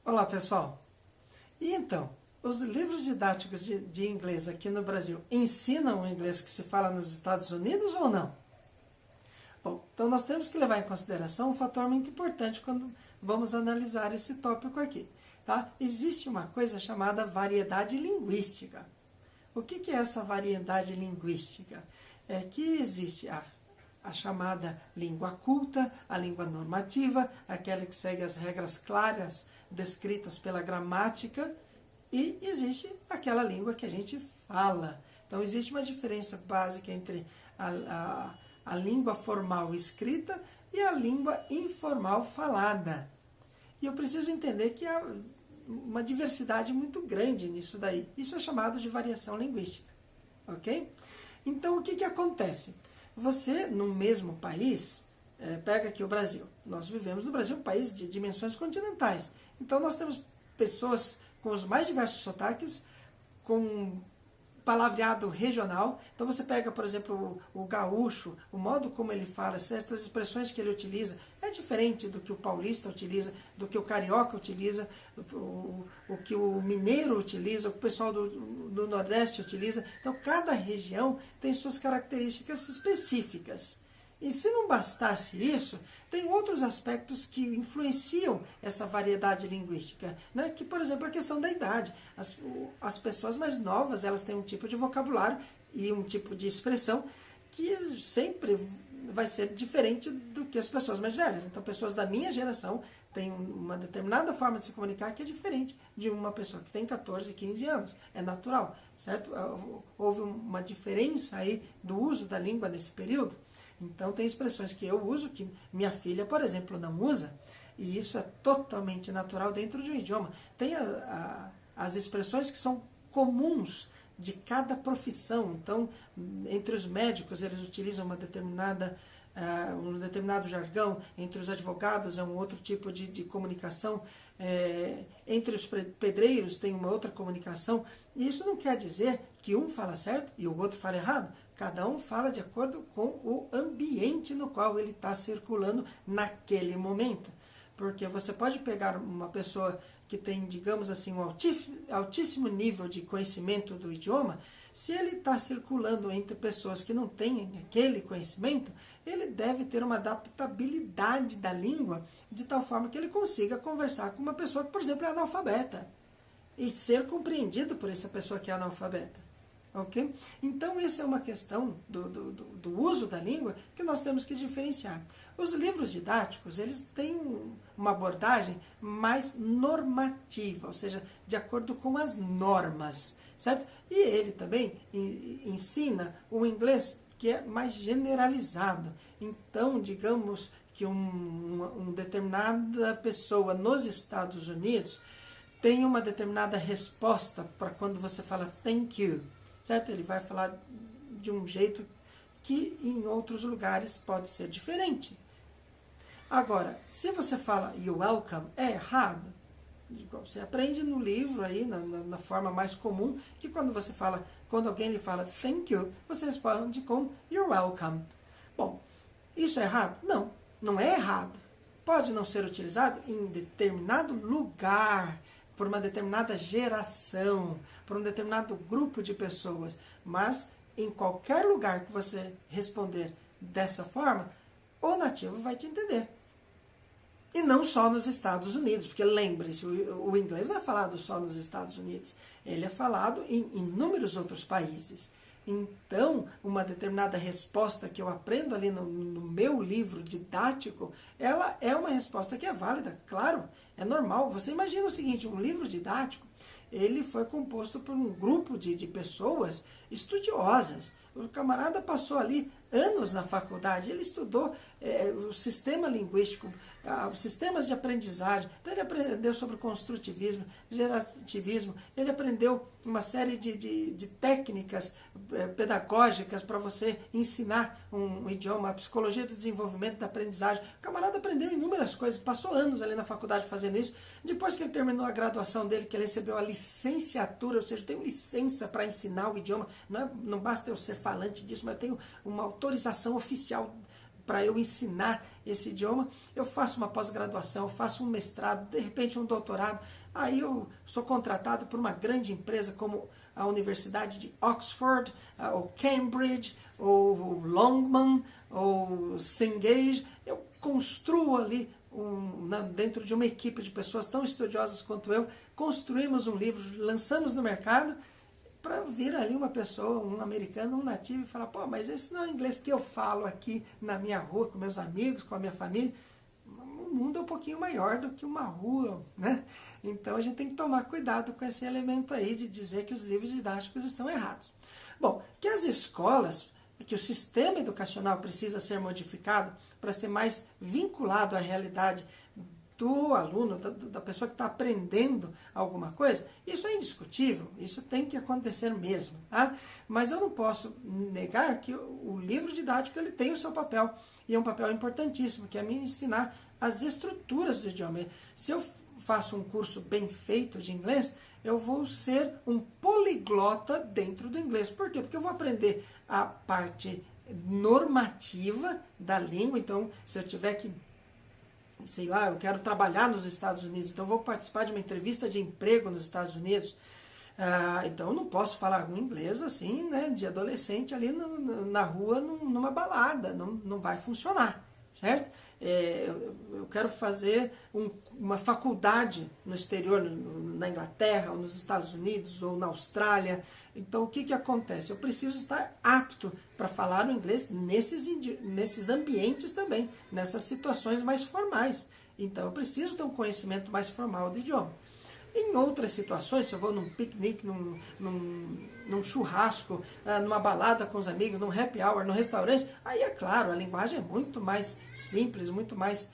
Olá, pessoal. E então, os livros didáticos de inglês aqui no Brasil ensinam o inglês que se fala nos Estados Unidos ou não? Bom, então nós temos que levar em consideração um fator muito importante quando vamos analisar esse tópico aqui. Tá? Existe uma coisa chamada variedade linguística. O que é essa variedade linguística? É que existe a chamada língua culta, a língua normativa, aquela que segue as regras claras descritas pela gramática, e existe aquela língua que a gente fala. Então existe uma diferença básica entre a língua formal escrita e a língua informal falada. E eu preciso entender que há uma diversidade muito grande nisso daí. Isso é chamado de variação linguística. Ok? Então o que acontece? Você, no mesmo país, pega aqui o Brasil. Nós vivemos no Brasil, um país de dimensões continentais. Então nós temos pessoas com os mais diversos sotaques, com palavreado regional. Então você pega, por exemplo, o gaúcho, o modo como ele fala, certas expressões que ele utiliza, é diferente do que o paulista utiliza, do que o carioca utiliza, o que o mineiro utiliza, o que o pessoal do Nordeste utiliza. Então cada região tem suas características específicas. E se não bastasse isso, tem outros aspectos que influenciam essa variedade linguística, né? Que, por exemplo, a questão da idade. As pessoas mais novas, elas têm um tipo de vocabulário e um tipo de expressão que sempre vai ser diferente do que as pessoas mais velhas. Então, pessoas da minha geração têm uma determinada forma de se comunicar que é diferente de uma pessoa que tem 14, 15 anos. É natural, certo? Houve uma diferença aí do uso da língua nesse período. Então tem expressões que eu uso, que minha filha, por exemplo, não usa, e isso é totalmente natural dentro de um idioma. Tem as expressões que são comuns de cada profissão. Então, entre os médicos, eles utilizam um determinado jargão, entre os advogados é um outro tipo de comunicação, entre os pedreiros tem uma outra comunicação, e isso não quer dizer que um fala certo e o outro fala errado. Cada um fala de acordo com o ambiente no qual ele está circulando naquele momento. Porque você pode pegar uma pessoa que tem, digamos assim, um altíssimo nível de conhecimento do idioma. Se ele está circulando entre pessoas que não têm aquele conhecimento, ele deve ter uma adaptabilidade da língua de tal forma que ele consiga conversar com uma pessoa que, por exemplo, é analfabeta e ser compreendido por essa pessoa que é analfabeta. Okay? Então, essa é uma questão do uso da língua que nós temos que diferenciar. Os livros didáticos, eles têm uma abordagem mais normativa, ou seja, de acordo com as normas, certo? E ele também ensina o inglês que é mais generalizado. Então, digamos que uma determinada pessoa nos Estados Unidos tem uma determinada resposta para quando você fala thank you. Certo? Ele vai falar de um jeito que em outros lugares pode ser diferente. Agora, se você fala you're welcome, é errado. Você aprende no livro aí, na forma mais comum, que quando alguém lhe fala thank you, você responde com you're welcome. Bom, isso é errado? Não, não é errado. Pode não ser utilizado em determinado lugar, por uma determinada geração, por um determinado grupo de pessoas, mas em qualquer lugar que você responder dessa forma, o nativo vai te entender. E não só nos Estados Unidos, porque lembre-se, o inglês não é falado só nos Estados Unidos, ele é falado em inúmeros outros países. Então, uma determinada resposta que eu aprendo ali no meu livro didático, ela é uma resposta que é válida, claro, é normal. Você imagina o seguinte, um livro didático, ele foi composto por um grupo de pessoas estudiosas. O camarada passou ali anos na faculdade, ele estudou o sistema linguístico, os sistemas de aprendizagem, então ele aprendeu sobre construtivismo, gerativismo, ele aprendeu uma série de técnicas pedagógicas para você ensinar um idioma, a psicologia do desenvolvimento da aprendizagem. O camarada aprendeu inúmeras coisas, passou anos ali na faculdade fazendo isso. Depois que ele terminou a graduação dele, que ele recebeu a licenciatura, ou seja, eu tenho licença para ensinar o idioma, não basta eu ser falante disso, mas eu tenho uma autorização oficial para eu ensinar esse idioma, eu faço uma pós-graduação, faço um mestrado, de repente um doutorado, aí eu sou contratado por uma grande empresa como a Universidade de Oxford, ou Cambridge, ou Longman, ou Cengage. Eu construo ali, dentro de uma equipe de pessoas tão estudiosas quanto eu, construímos um livro, lançamos no mercado, para vir ali uma pessoa, um americano, um nativo, e falar, pô, mas esse não é o inglês que eu falo aqui na minha rua, com meus amigos, com a minha família. O mundo é um pouquinho maior do que uma rua, né? Então a gente tem que tomar cuidado com esse elemento aí de dizer que os livros didáticos estão errados. Bom, que as escolas, que o sistema educacional precisa ser modificado para ser mais vinculado à realidade do aluno, da pessoa que está aprendendo alguma coisa, isso é indiscutível, isso tem que acontecer mesmo, tá? Mas eu não posso negar que o livro didático ele tem o seu papel, e é um papel importantíssimo, que é me ensinar as estruturas do idioma. Se eu faço um curso bem feito de inglês, eu vou ser um poliglota dentro do inglês. Por quê? Porque eu vou aprender a parte normativa da língua. Então, se eu tiver que, sei lá, eu quero trabalhar nos Estados Unidos, então eu vou participar de uma entrevista de emprego nos Estados Unidos, então eu não posso falar um inglês assim, né, de adolescente ali na rua, numa balada, não vai funcionar, certo? Eu quero fazer uma faculdade no exterior, na Inglaterra, ou nos Estados Unidos, ou na Austrália. Então, o que acontece? Eu preciso estar apto para falar o inglês nesses ambientes também, nessas situações mais formais. Então, eu preciso ter um conhecimento mais formal do idioma. Em outras situações, se eu vou num piquenique, num churrasco, numa balada com os amigos, num happy hour, num restaurante, aí é claro, a linguagem é muito mais simples, muito mais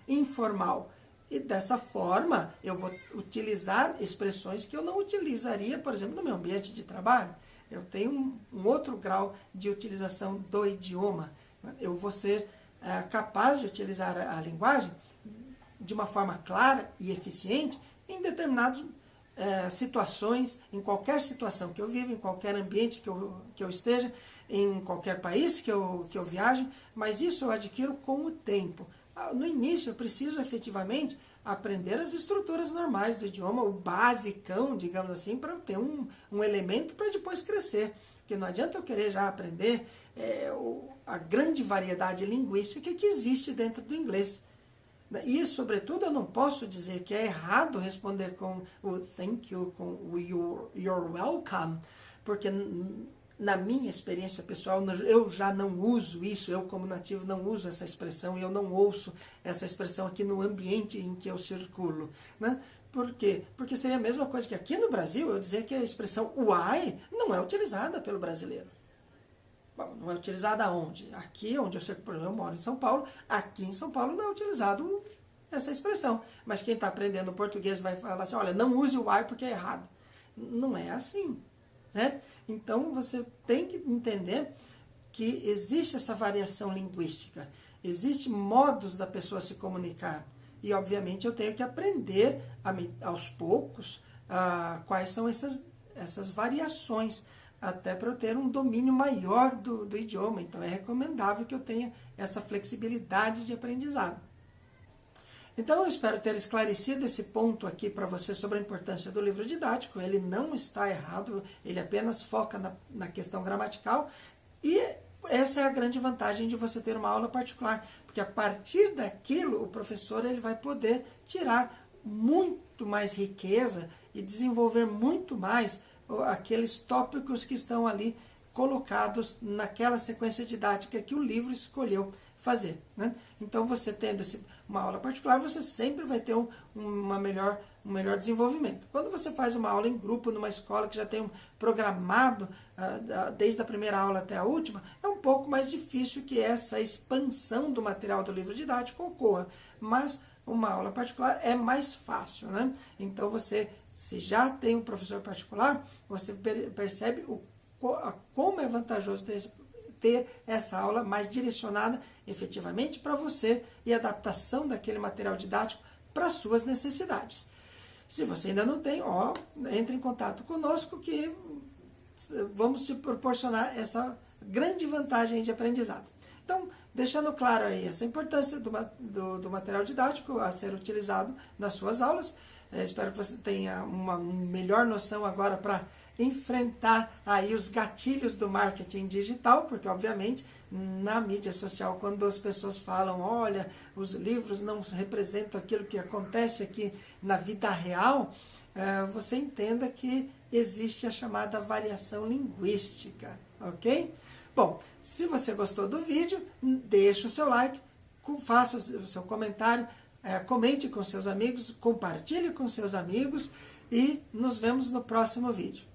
informal. E dessa forma, eu vou utilizar expressões que eu não utilizaria, por exemplo, no meu ambiente de trabalho. Eu tenho um outro grau de utilização do idioma. Eu vou ser capaz de utilizar a linguagem de uma forma clara e eficiente em determinadas situações, em qualquer situação que eu viva, em qualquer ambiente que eu esteja, em qualquer país que eu viaje, mas isso eu adquiro com o tempo. No início eu preciso efetivamente aprender as estruturas normais do idioma, o basicão, digamos assim, para ter um elemento para depois crescer. Porque não adianta eu querer já aprender a grande variedade linguística que existe dentro do inglês. E, sobretudo, eu não posso dizer que é errado responder com o thank you, com o you're welcome, porque na minha experiência pessoal, eu já não uso isso, eu como nativo não uso essa expressão, e eu não ouço essa expressão aqui no ambiente em que eu circulo, né? Por quê? Porque seria a mesma coisa que aqui no Brasil eu dizer que a expressão uai não é utilizada pelo brasileiro. Bom, não é utilizada onde? Aqui, onde eu moro em São Paulo, aqui em São Paulo não é utilizado essa expressão. Mas quem está aprendendo português vai falar assim, olha, não use o I porque é errado. Não é assim, né? Então, você tem que entender que existe essa variação linguística. Existem modos da pessoa se comunicar. E, obviamente, eu tenho que aprender aos poucos quais são essas variações, até para eu ter um domínio maior do idioma. Então, é recomendável que eu tenha essa flexibilidade de aprendizado. Então, eu espero ter esclarecido esse ponto aqui para você sobre a importância do livro didático. Ele não está errado, ele apenas foca na questão gramatical. E essa é a grande vantagem de você ter uma aula particular, porque a partir daquilo, o professor ele vai poder tirar muito mais riqueza e desenvolver muito mais aqueles tópicos que estão ali colocados naquela sequência didática que o livro escolheu fazer, né? Então, você tendo uma aula particular, você sempre vai ter um melhor desenvolvimento. Quando você faz uma aula em grupo, numa escola que já tem programado desde a primeira aula até a última, é um pouco mais difícil que essa expansão do material do livro didático ocorra, mas uma aula particular é mais fácil, né? Então, você, se já tem um professor particular, você percebe como é vantajoso ter essa aula mais direcionada efetivamente para você e a adaptação daquele material didático para as suas necessidades. Se você ainda não tem, entre em contato conosco que vamos te proporcionar essa grande vantagem de aprendizado. Então, deixando claro aí essa importância do material didático a ser utilizado nas suas aulas. Espero que você tenha uma melhor noção agora para enfrentar aí os gatilhos do marketing digital, porque obviamente na mídia social, quando as pessoas falam, olha, os livros não representam aquilo que acontece aqui na vida real, você entenda que existe a chamada variação linguística, ok? Bom, se você gostou do vídeo, deixa o seu like, faça o seu comentário, comente com seus amigos, compartilhe com seus amigos e nos vemos no próximo vídeo.